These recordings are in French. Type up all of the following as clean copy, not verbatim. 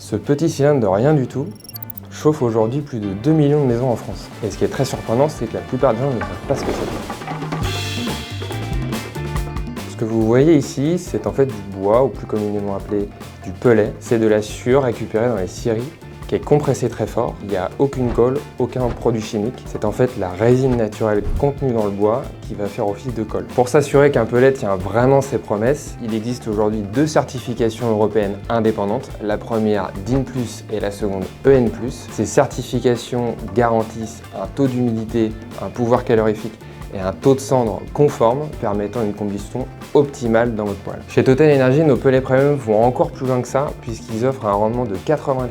Ce petit cylindre de rien du tout chauffe aujourd'hui plus de 2 millions de maisons en France. Et ce qui est très surprenant, c'est que la plupart des gens ne savent pas ce que c'est. Ce que vous voyez ici, c'est en fait du bois, ou plus communément appelé du pellet. C'est de la sueur récupérée dans les scieries, qui est compressée très fort. Il n'y a aucune colle, aucun produit chimique. C'est en fait la résine naturelle contenue dans le bois qui va faire office de colle. Pour s'assurer qu'un pellet tient vraiment ses promesses, il existe aujourd'hui 2 certifications européennes indépendantes. La première DIN+, et la seconde EN+. Ces certifications garantissent un taux d'humidité, un pouvoir calorifique et un taux de cendre conforme permettant une combustion optimale dans votre poêle. Chez Total Energy, nos pellets premium vont encore plus loin que ça puisqu'ils offrent un rendement de 90%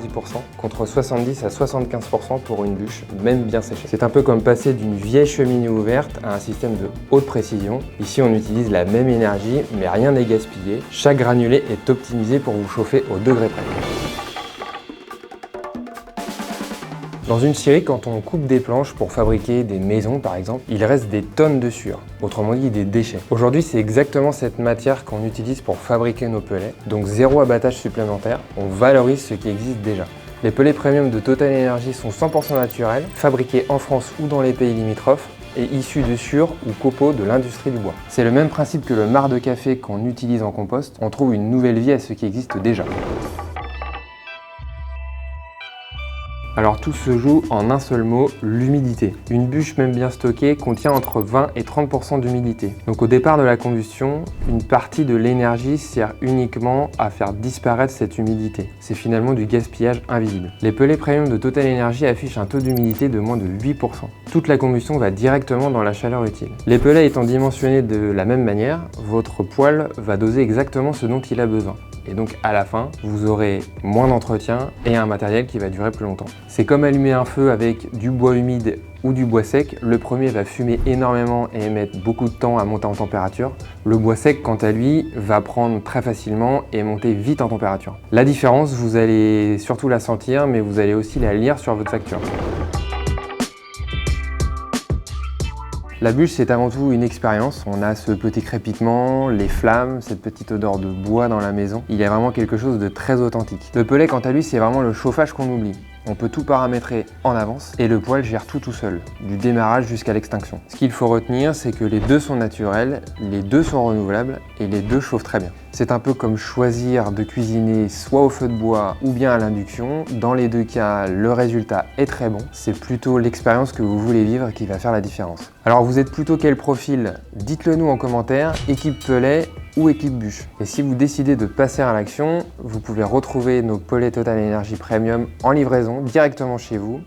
contre 70 à 75% pour une bûche, même bien séchée. C'est un peu comme passer d'une vieille cheminée ouverte à un système de haute précision. Ici, on utilise la même énergie, mais rien n'est gaspillé. Chaque granulé est optimisé pour vous chauffer au degré près. Dans une scierie, quand on coupe des planches pour fabriquer des maisons par exemple, il reste des tonnes de sueur, autrement dit des déchets. Aujourd'hui, c'est exactement cette matière qu'on utilise pour fabriquer nos pellets, donc zéro abattage supplémentaire, on valorise ce qui existe déjà. Les pellets premium de Total Energy sont 100% naturels, fabriqués en France ou dans les pays limitrophes, et issus de sueur ou copeaux de l'industrie du bois. C'est le même principe que le marc de café qu'on utilise en compost, on trouve une nouvelle vie à ce qui existe déjà. Alors tout se joue en un seul mot, l'humidité. Une bûche même bien stockée contient entre 20 et 30% d'humidité. Donc au départ de la combustion, une partie de l'énergie sert uniquement à faire disparaître cette humidité. C'est finalement du gaspillage invisible. Les pellets premium de Total Energy affichent un taux d'humidité de moins de 8%. Toute la combustion va directement dans la chaleur utile. Les pellets étant dimensionnés de la même manière, votre poêle va doser exactement ce dont il a besoin. Et donc à la fin, vous aurez moins d'entretien et un matériel qui va durer plus longtemps. C'est comme allumer un feu avec du bois humide ou du bois sec. Le premier va fumer énormément et mettre beaucoup de temps à monter en température. Le bois sec, quant à lui, va prendre très facilement et monter vite en température. La différence, vous allez surtout la sentir, mais vous allez aussi la lire sur votre facture. La bûche, c'est avant tout une expérience. On a ce petit crépitement, les flammes, cette petite odeur de bois dans la maison. Il y a vraiment quelque chose de très authentique. Le pellet, quant à lui, c'est vraiment le chauffage qu'on oublie. On peut tout paramétrer en avance et le poêle gère tout seul, du démarrage jusqu'à l'extinction. Ce qu'il faut retenir, c'est que les deux sont naturels, les deux sont renouvelables et les deux chauffent très bien. C'est un peu comme choisir de cuisiner soit au feu de bois ou bien à l'induction. Dans les deux cas, le résultat est très bon. C'est plutôt l'expérience que vous voulez vivre qui va faire la différence. Alors vous êtes plutôt quel profil? Dites-le nous en commentaire, équipe pellet ou équipe bûche. Et si vous décidez de passer à l'action, vous pouvez retrouver nos pellets Total Energy Premium en livraison directement chez vous.